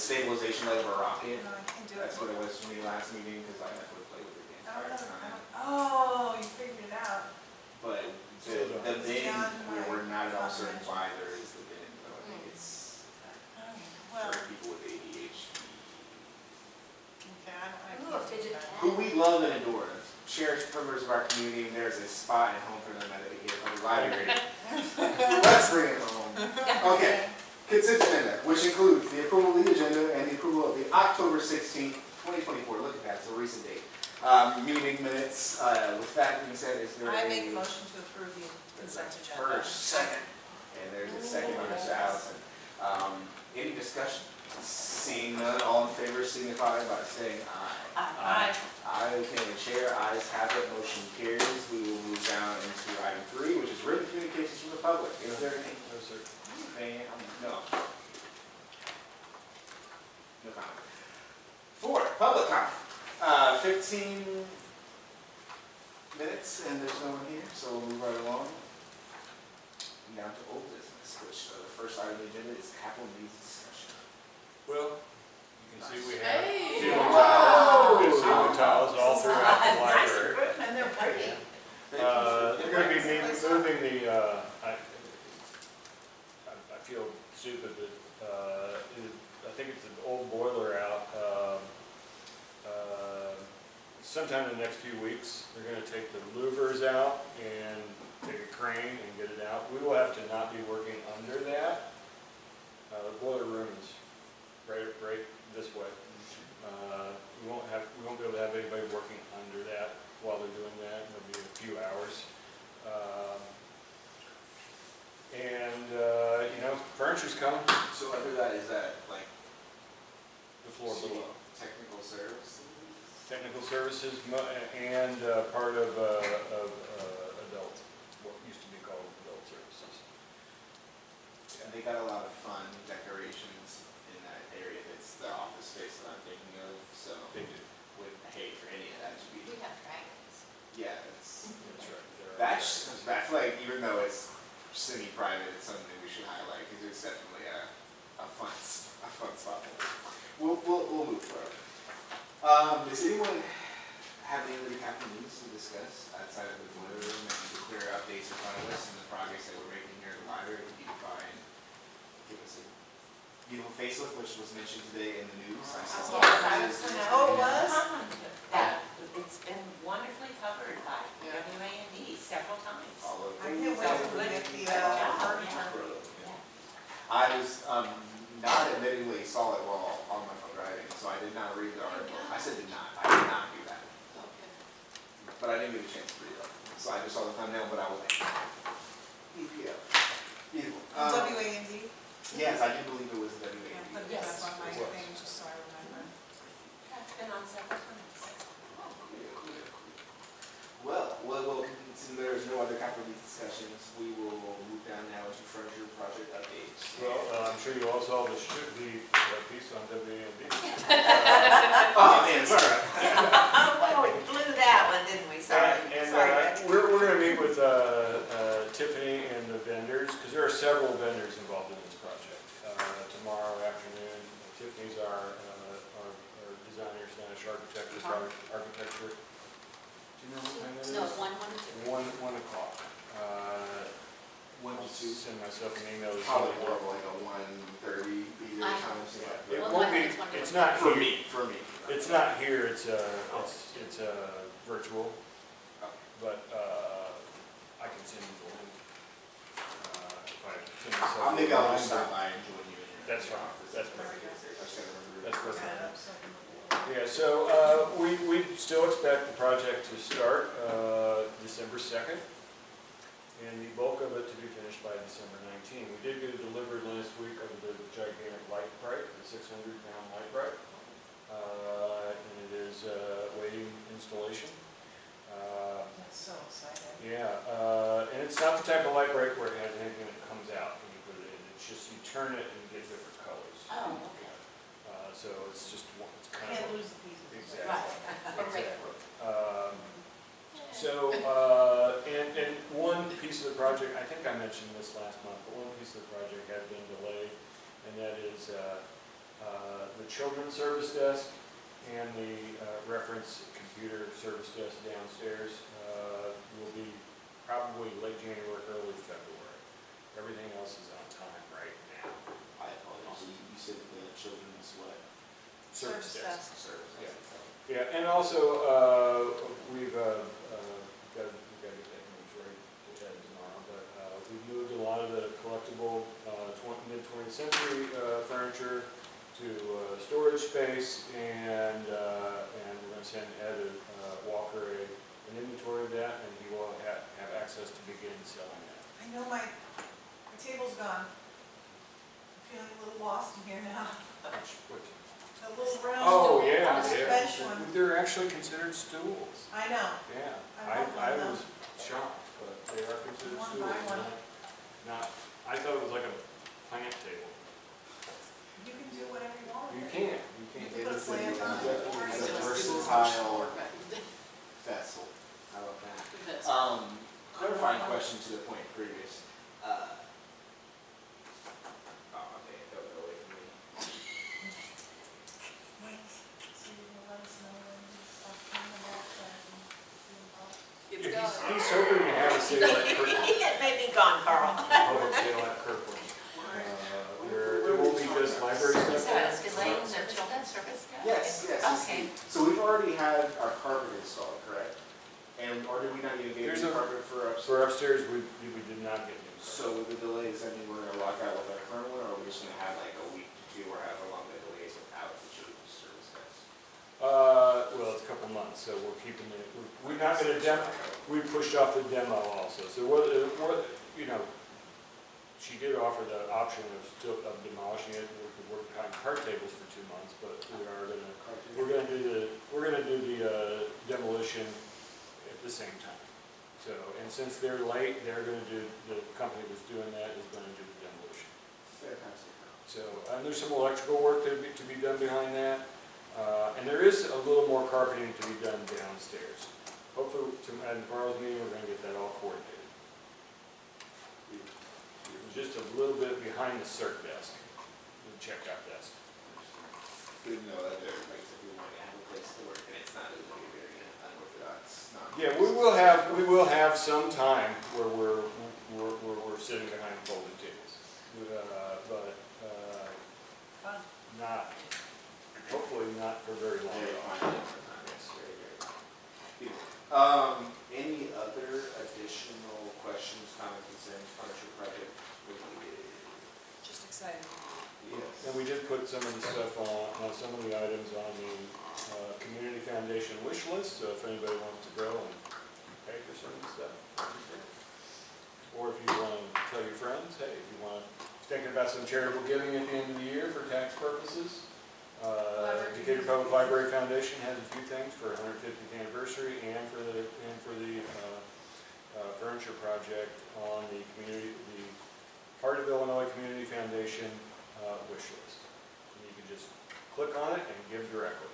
stabilization leg of a rocket. No, I can't do it. That's what it was for me last meeting, because I had to play with it the entire time. Oh, you figured it out. But the bin, we're not at all certain why there is the bin, but I think it's Well, for people with ADHD. okay, I Ooh, can't a fidget do that. Who we love and adore. Cherished members of our community, and there's a spot at home for them at the Public Library. Let's bring it home. Okay, consent agenda, which includes the approval of the agenda and the approval of the October 16th, 2024. Look at that, it's a recent date. Meeting minutes. With that being said, is there I make a motion to approve the consent agenda. First, second, and there's a second by Mr. Allison. Any discussion? Seeing none, all in favor signify by saying aye. Aye. Aye, okay, the chair, ayes have it, motion carries. We will move down into item 3, which is written communications from the public. Is there any? No, sir. No. No comment. 4, public comment. 15 minutes, and there's no one here, so we'll move right along. Down to old business, which the first item on the agenda is capital needs discussion. Well, you can see we have Hey. ceiling Whoa. tiles. We have ceiling tiles all throughout the Nice library. equipment, and they're pretty. They're going to be moving the, I feel stupid, but I think it's an old boiler out. Sometime in the next few weeks, they're going to take the louvers out and take a crane and get it out. We will have to not be working under that. The boiler room is right this way. We won't be able to have anybody working under that while they're doing that. It'll be a few hours. Furniture's coming. So under that, is that like The floor below. technical services? Technical services and part of adult, what used to be called adult services. And they got a lot of fun decorations in that area. It's the office space that I'm thinking of, so They do. wouldn't hate for any of that to be. We have dragons. Yeah, that's That's right. that's like, even though it's semi-private, it's something we should highlight because it's definitely a fun spot. We'll move forward. Does anyone have any other capital needs to discuss outside of the boiler room and the clear updates in front of us and the progress that we're making here at the library to beautify and give us a beautiful facelift, which was mentioned today in the news? I saw Yes, Oh, it was? It's been wonderfully covered by WAND several times. all of I can't wait till we get the furniture. I was not admittedly saw it while on my phone driving, so I did not read the article. I said did not. I did not do that. But I didn't get a chance to read it. So I just saw the thumbnail, but I was like, EPO. Beautiful. WAND? Yes, I do believe it was the WAD. Yeah, put Yes, that on my it was. thing just so I remember. It's been on several times. Well, since there is no other capital needs discussions, we will move down now to furniture project updates. Well, I'm sure you all saw the piece on WAND. Oh, man, sorry. Oh, we blew that one, didn't we? Sorry. And Sorry. we're going to meet with Tiffany and the vendors, because there are several vendors involved in this project. Tomorrow afternoon, Tiffany's our designer, Spanish architecture. Do you know what time that is? No, it's 1, 1, 2. 1 o'clock. 1 I'll to 2. send myself an email. Probably more of like a 1:30 either time. It Well, won't be. It's not For here. me. It's not here. It's virtual. But I can send you the link. If I send myself. I'll maybe I'll just stop by and join you in your. That's fine. That's perfect. I just gotta remember. That's perfect. Set up so I can- Yeah, so we still expect the project to start December 2nd, and the bulk of it to be finished by December 19th. We did get it delivered last week of the gigantic light bright, the 600-pound light bright, and it is waiting installation. That's so exciting. Yeah, and it's not the type of light bright where it has anything that comes out when you put it in. It's just you turn it and you get different colors. Oh, okay. So it's just one. It's kind Can't of lose the pieces. exactly. Right. Exactly. And one piece of the project, I think I mentioned this last month, but one piece of the project has been delayed, and that is the children's service desk and the reference computer service desk downstairs will be probably late January, early February. Everything else is on time right now. I apologize, you said the children's what? Service desk. Service. Yeah. Yeah, and also, we've got to get that news right tomorrow, but we moved a lot of the collectible mid-20th century furniture to storage space, and we're going to send Ed Walker an inventory of that, and he will have access to begin selling that. I know my table's gone. I'm feeling a little lost in here now. The little round. Oh, yeah, the yeah. bench one. They're actually considered stools. I know. Yeah, I want I one, was shocked, but they are considered I wanna stools. buy one. Not, I thought it was like a plant table. You can do whatever you want You with it. can't. Put a plant on it. It's a versatile vessel. How about that? Clarifying question to the point previous. Oh, okay, don't go away from me. So you will let us know when you stop coming back and doing all. He's hoping to have a sale at Kirkland. It made me gone, Carl. Public sale at Kirkland. There won't be just library So stuff. it's delaying the children's service desk? Yes, yes. Okay. So we've already had our carpet installed, correct? And, or did we not even get There's new a- carpet for upstairs? For upstairs, we did not get new carpet. So with the delay, does that mean we're gonna lock out with our current one, or are we just gonna have like a week to two, or however long the delay is without the children's service desk? Well, it's a couple months, so we're keeping it, we're not gonna we pushed off the demo also, so you know, she did offer the option of demolishing it, we could work behind card tables for 2 months, but we're gonna do the demolition at the same time. So, and since they're late, the company that's doing that is gonna do the demolition. Fantastic. So, and there's some electrical work to be done behind that. And there is a little more carpeting to be done downstairs. Hopefully, at tomorrow's meeting, we're gonna get that all coordinated. It was just a little bit behind the cert desk, the checkout desk. Good to know that there, like, if we want to have a place to work, and it's not as very, very unorthodox. Yeah, we will have some time where we're sitting behind folding tables. But Fun. not, hopefully not for very long. Very at all. fine. Yes, very, very fine. Beautiful. Any other additional questions, comments, concerns, furniture project related? Just excited. Yes. And we did put some of the stuff on some of the items on the Community Foundation wish list, so if anybody wants to go and pay for some of the stuff, that'd be great. Or if you want to tell your friends, hey, if you want to, thinking about some charitable giving at the end of the year for tax purposes, Decatur Public Library Foundation has a few things for 150th anniversary and for the furniture project on the Heart of Illinois Community Foundation wish list. And you can just click on it and give directly.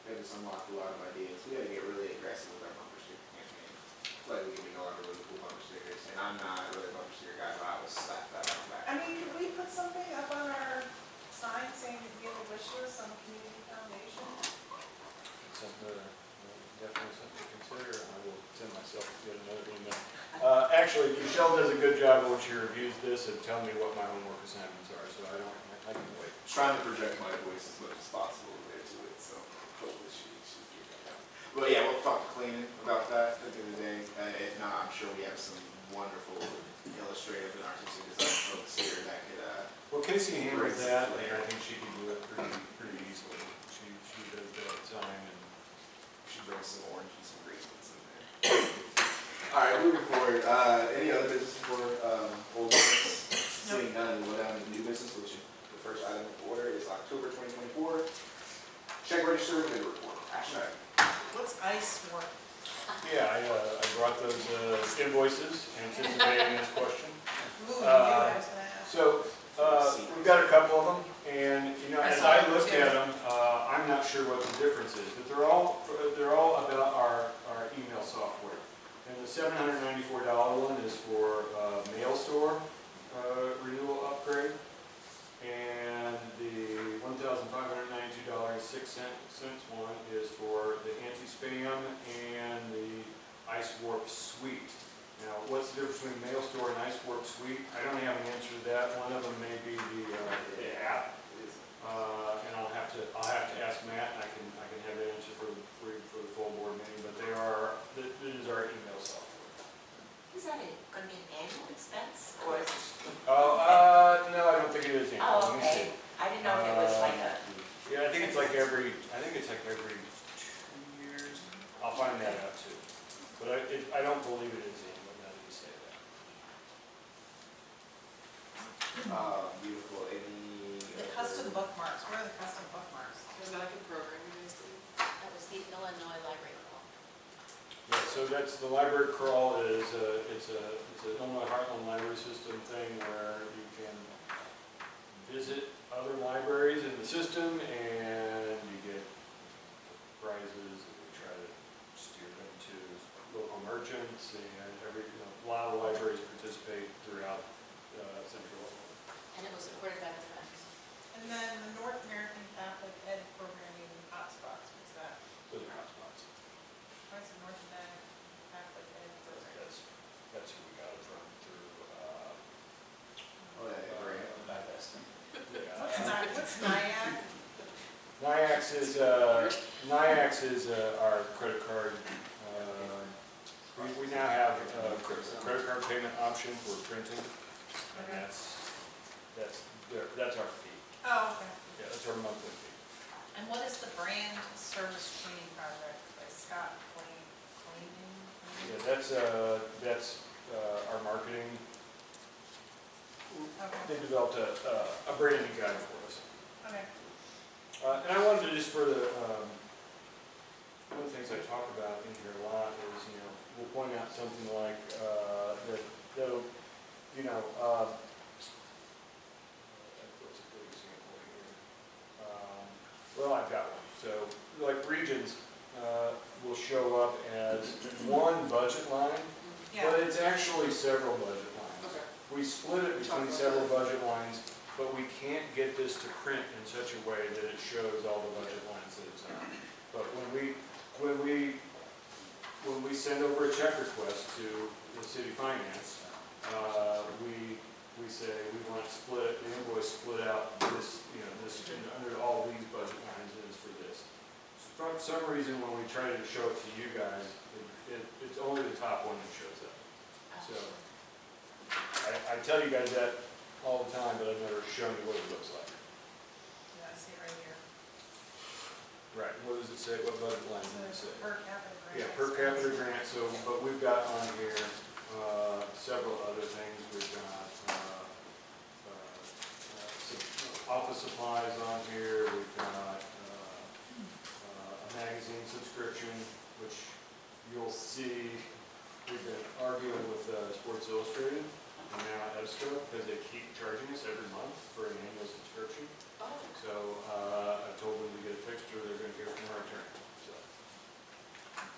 That just unlocked a lot of ideas. We gotta get really aggressive with our bumper sticker campaign. Like we can make a lot of really cool bumper stickers, and I'm not really a bumper sticker guy, but I will slap that on the back. I mean, could we put something up on our sign saying that we have a wish list on the community foundation? It's definitely something to consider. I will send myself yet another email. Actually, Michelle does a good job when she reviews this and tell me what my homework assignments are, so I can wait. Trying to project my voice as much as possible there to it, so hopefully she's doing that. But yeah, we'll talk to Cleanan about that at the end of the day. If not, I'm sure we have some wonderful illustrative and artistic design folks here that could, Well, Casey handles that, and I think she can do it pretty easily. She does that at time, and she brings some orange and some green ones in there. All right, moving forward, any other business for old business? Seeing none, we'll go down to new business, which the first item of order is October 2024. Check register bid report. Action item. What's ICE for? yeah, I brought those invoices anticipating this question. Ooh, I was gonna ask. So, we've got a couple of them, and, you know, I as saw I them looked too. at them, I'm not sure what the difference is, but they're all about our email software. And the $794 one is for mail store renewal upgrade, cents one is for the anti-spam and the Ice Warp Suite. Now, what's the difference between Mail Store and Ice Warp Suite? I don't have an answer to that. One of them may be the app, and I'll have to ask Matt, and I can have that answer for the full board meeting. But it is our email software. Is that going to be an annual expense or is it? Oh, no, I don't think it is annual. Oh, Let me okay. see. I didn't know if it was like a, Yeah, I think it's like every 2 years. I'll find that out too. But I don't believe it is annual, now that you say that. Beautiful, any? The custom bookmarks, where are the custom bookmarks? Was that like a program you guys did? That was the Illinois Library Call. Yeah, so that's, the library crawl is, it's an Illinois Heartland Library System thing where you can visit other libraries in the system and you get prizes, and we try to steer them to local merchants, and a lot of libraries participate throughout central Illinois. And it was supported by the Friends. And then the North American Catholic Ed Programming Hotspots, what's that? Those are hotspots. Why is it North American Catholic Ed Programming? That's who we got it from, through, Oh, yeah, grant, What's NIAC? NIAX is our credit card. We now have a credit card payment option for printing, and that's our fee. Oh, okay. Yeah, that's our monthly fee. And what is the brand service training project by Scott Cleaning? Yeah, that's our marketing. Okay, They developed a branding guide for us. okay. And I wanted to just for the, one of the things I talk about in here a lot is, we'll point out something like, that'll, what's a good example here? Well, I've got one. So, like regions, will show up as one budget line, Yeah, but it's actually several budget lines. Okay. We split it between several budget lines, but we can't get this to print in such a way that it shows all the budget lines that it's on. But when we send over a check request to the city finance, we say we want the invoice split out this, under all these budget lines is for this. For some reason, when we try to show it to you guys, it's only the top one that shows up. So, I tell you guys that all the time, but I've never shown you what it looks like. yeah, I see it right here. Right, what does it say, what budget line does it So say? per capita grant. Yeah, per capita grant, so, but we've got on here, several other things. We've got, office supplies on here, we've got, a magazine subscription, which you'll see, we've been arguing with, Sports Illustrated, and now EBSCO, because they keep charging us every month for an annual subscription. Oh. So, I told them to get it fixed or they're gonna hear from our attorney, so.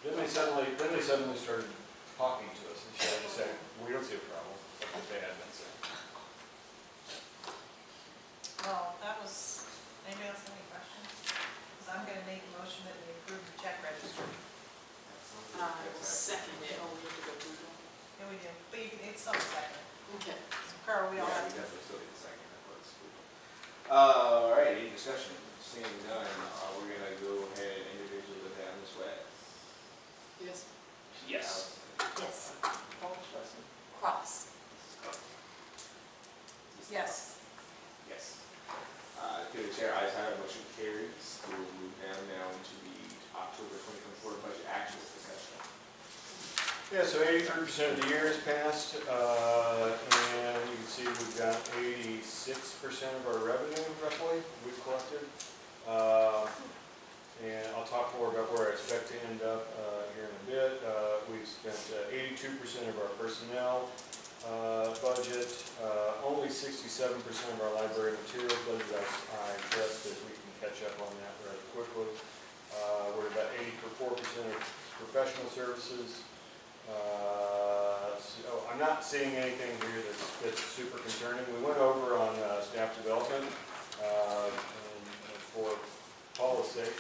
Then they suddenly started talking to us and started to say, we don't see a problem, like they had been saying. Well, anybody else have any questions? Because I'm gonna make a motion that we approve the check register. I will second it. Oh, we have to go through them. Yeah, we do, but it's on second. Okay. So Carl, we all Yeah, have we to. definitely still need a second, that's cool. All right, any discussion? Seeing none, we're gonna go ahead individually with that this way. Yes. yes. Cross. Yes. Yes. Through the chair, ayes have it, motion carries. We'll move now into the October 2024 budget actual discussion. Yeah, so 83% of the year has passed, and you can see we've got 86% of our revenue roughly we've collected. And I'll talk more about where I expect to end up here in a bit. We've spent 82% of our personnel budget, only 67% of our library materials budget. I trust that we can catch up on that rather quickly. We're about 84% of professional services. So I'm not seeing anything here that's super concerning. We went over on staff development, and for Paula's sake,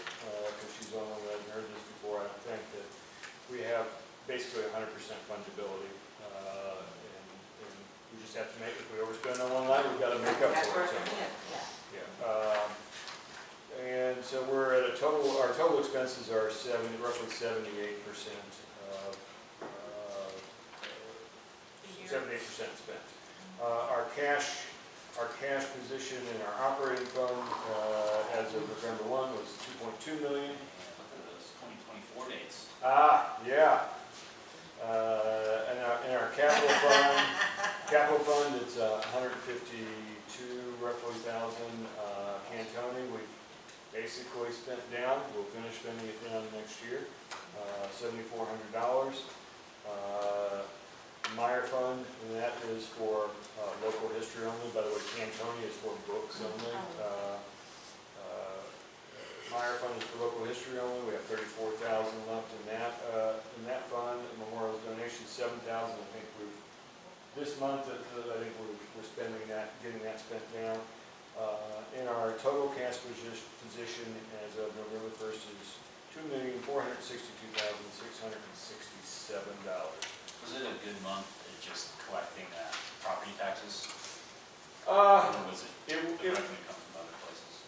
make, if we overspend on one line, we've got to make up That's for where it. it So, is, yeah. yeah. And so we're at a total, our total expenses are roughly 78% of, 78% spent. Our cash position in our operating fund, as of November 1 was 2.2 million. Look at those 2024 dates. Yeah. And our capital fund, it's 152 roughly thousand. Cantoni, we basically spent down. We'll finish spending it down next year. $7,400. Meyer Fund, and that is for local history only. By the way, Cantoni is for books only. Meyer Fund is for local history only. We have 34,000 left in that fund. Memorial donation 7,000. I think this month I think we're spending that, getting that spent down. In our total cash position as of November 1st is $2,462,667. Was it a good month at just collecting property taxes? Uh, Or was it it, the it, revenue come from other places?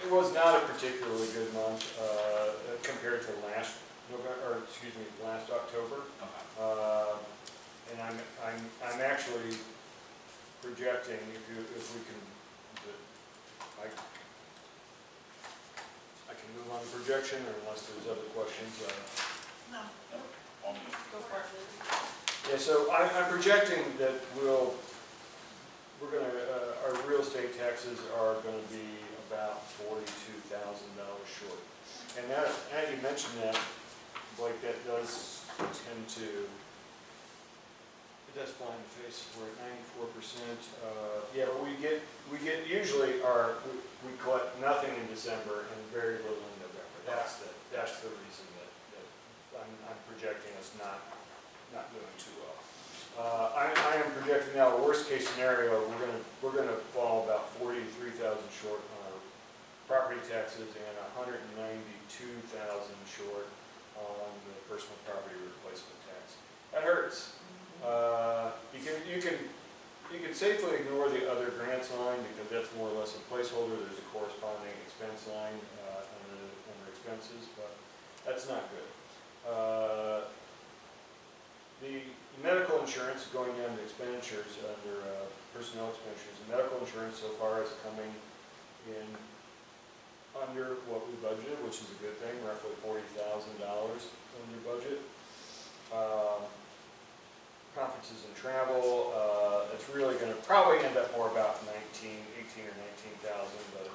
It was not a particularly good month compared to last October. Okay. And I'm actually projecting if we can, I can move on to projection unless there's other questions. No, On the go for it, Liz. Yeah, so I'm projecting that our real estate taxes are going to be about $42,000 short. And now you mentioned that, Blake, that does tend to, it does fly in the face. We're at 94%. Yeah, but we get usually we collect nothing in December and very little in November. That's the reason that I'm projecting us not doing too well. I am projecting now a worst case scenario. We're gonna fall about 43,000 short on our property taxes and 192,000 short on the personal property replacement tax. That hurts. You can safely ignore the other grants line because that's more or less a placeholder. There's a corresponding expense line under expenses, but that's not good. The medical insurance, going down to expenditures under personnel expenditures, the medical insurance so far is coming in under what we budgeted, which is a good thing, roughly $40,000 under budget. Conferences and travel, it's really going to probably end up more about 18 or 19,000, but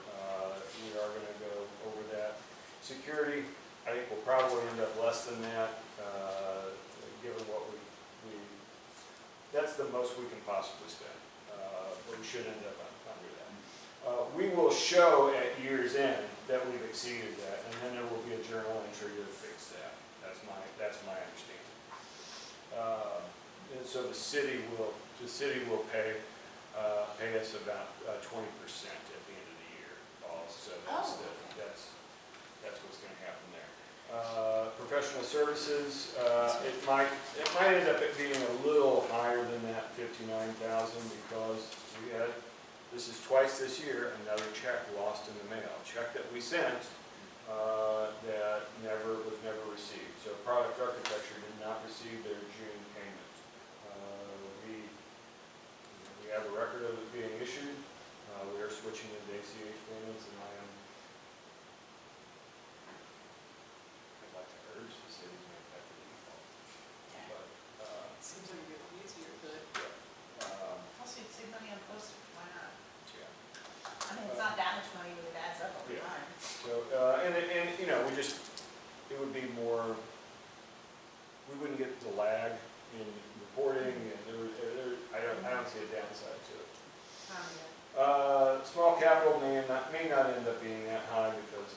we are going to go over that. Security, I think we'll probably end up less than that, given what that's the most we can possibly spend, but we should end up under that. We will show at year's end that we've exceeded that, and then there will be a journal entry to fix that. That's my understanding. And so the city will pay us about 20% at the end of the year. So that's what's going to happen there. Professional services, it might end up being a little higher than that 59,000 because this is twice this year, another check lost in the mail. A check that we sent that was never received. So Product Architecture did not receive their June payment. We have a record of it being issued. We are switching into ACH payments, and I'd like to urge the city to make that the default. But, Seems like you're easier, but. Also, you'd save money on postage, why not? yeah. I mean, it's not that much money, but it adds up over Yeah. time. So, it would be more, we wouldn't get the lag in reporting, and I don't see a downside to it. Small capital may not end up being that high because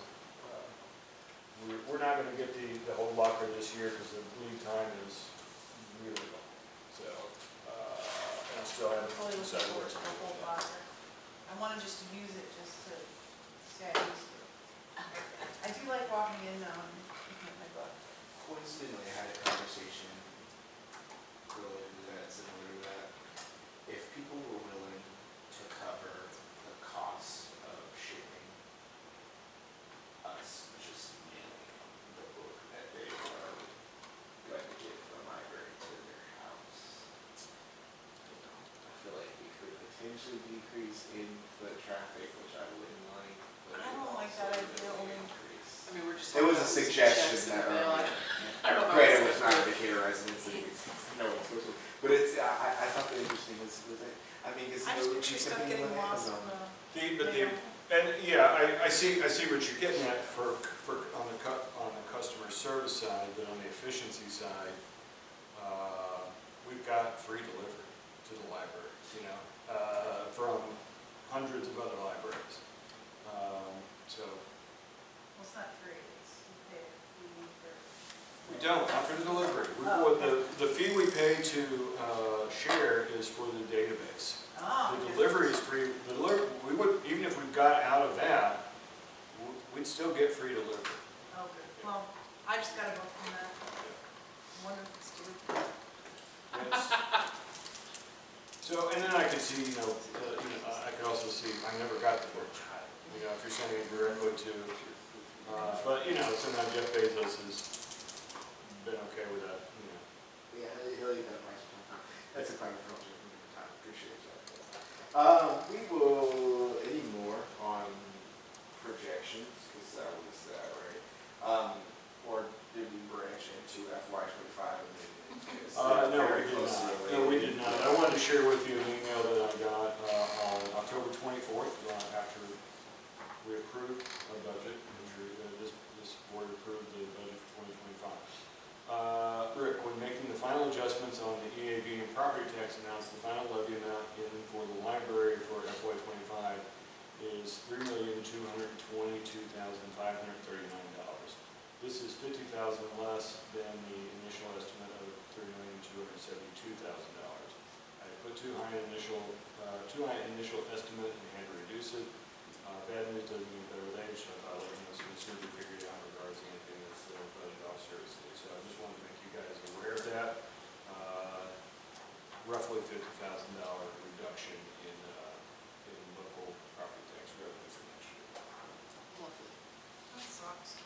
we're not going to get the whole locker this year because the lead time is really long. So, and I still have Fully looking decided forward where to to the whole go. locker. I want to just use it just to say I used to. I do like walking in, looking at my book. Coincidentally, I had a conversation related to that, similar to that, if people were willing to cover the cost of shipping us just mailing the book that they are going to get from the library to their house, I feel like we could potentially decrease in foot traffic, which I wouldn't like, but I it don't would like also that really idea, only- increase. I mean, we're just. It was a talking about suggestion checks in that, the mail. I don't know. granted, it was not indicator residency, no one's supposed to, but it's, I thought the interesting was it, I mean, because I just picture stuff getting lost on the But mail. and yeah, I see what you're getting at on the customer service side, but on the efficiency side, we've got free delivery to the library, you know, from hundreds of other libraries. So Well, it's not free, it's, you pay a fee for. we don't, not for the delivery. Oh, The fee we pay to share is for the database. Oh, The okay. delivery is free, we would, even if we got out of that, we'd still get free delivery. Oh, good. Well, I just gotta go from that. I wonder if it's due. Yes. So, and then I could see, I could also see, I never got the book. You know, if you're sending it directly to, but, sometimes Jeff Bezos has been okay with that, Yeah, he'll eat that price from time. That's a private culture from the time, appreciate that. We will, any more on projections, because that was that, right? Or did we branch into FY '25 and then? No, we did not. No, we did not. I wanted to share with you an email that I got on October 24th, after we approved our budget, this board approved the budget for 2025. Rick, when making the final adjustments on the EAV and property tax amounts, the final levy amount in for the library for FY '25 is $3,222,539. This is $50,000 less than the initial estimate of $3,272,000. I put too high initial estimate and had to reduce it. Bad news doesn't mean better days, so I thought, so as soon as we figured it out regards to anything that's budgeted off seriously. So I just wanted to make you guys aware of that. Roughly $50,000 reduction in local property tax revenue for next year. Lovely. That sucks.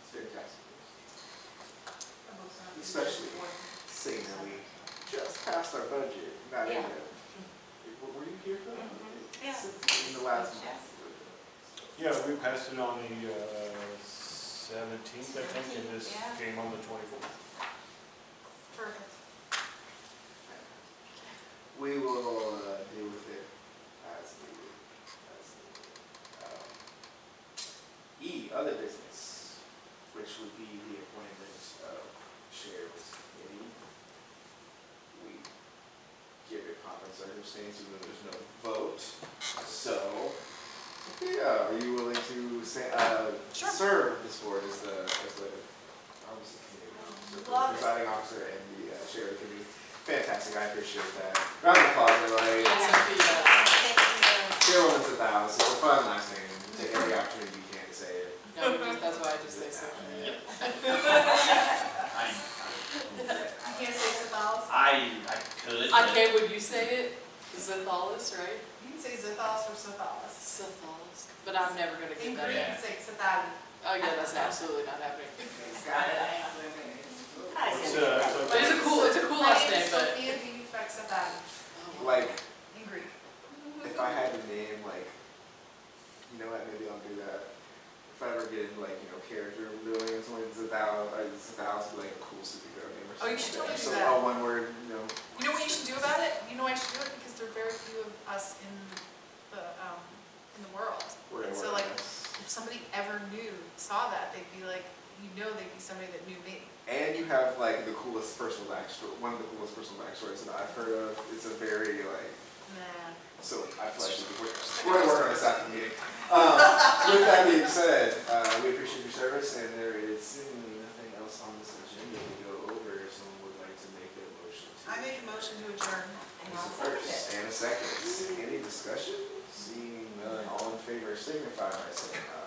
It's fantastic. That book's not- Especially seeing that we just passed our budget, not Yeah. even. Were you here for that? Yeah. In the last Yes. month. Yeah, we passed it on the 17th, I think, and this Yeah. came on the 24th. Perfect. We will deal with it as needed. Other business, which would be the appointment of chairs committee. We give it common circumstances when there's no vote. So, yeah, are you willing to Sure. serve this board as the obviously committee Love it. presiding officer and the chair of the committee? Fantastic, I appreciate that. Round of applause, everybody. Chairwoman's at the house. It's a fun last name. Take every opportunity you can to say it. No, that's why I just say so. Yeah. You can't say Zithalis? I could. Okay, would you say it? Zithalis, right? You can say Zithalis or Zithalis. Zithalis. But I'm never gonna In get Greek, that. you can say Zithali. Oh yeah, that's absolutely not happening. Got it. But it's a cool last name, but. Sophia Vivek Zithali, Oh, Like, in Greek. if I had to name, like, you know what, maybe I'll do that. If I ever get into, like, character building or something, Zithalis would be like a cool superhero name or Oh, something. you should like totally do So, that. one word, You know what you should do about it? You know why you should do it? Because there are very few of us in the world. word And so like, if somebody ever saw that, they'd be like, they'd be somebody that knew me. And you have, like, the coolest personal backstory, one of the coolest personal backstories that I've heard of. It's a very, like, Nah. so I feel like we're going to work on this after the meeting. With that being said, we appreciate your service, and there is seemingly nothing else on this agenda to go over. If someone would like to make a motion to. I make a motion to adjourn. There's a first and a second. Any discussion? Seeing none, all in favor signify by saying aye.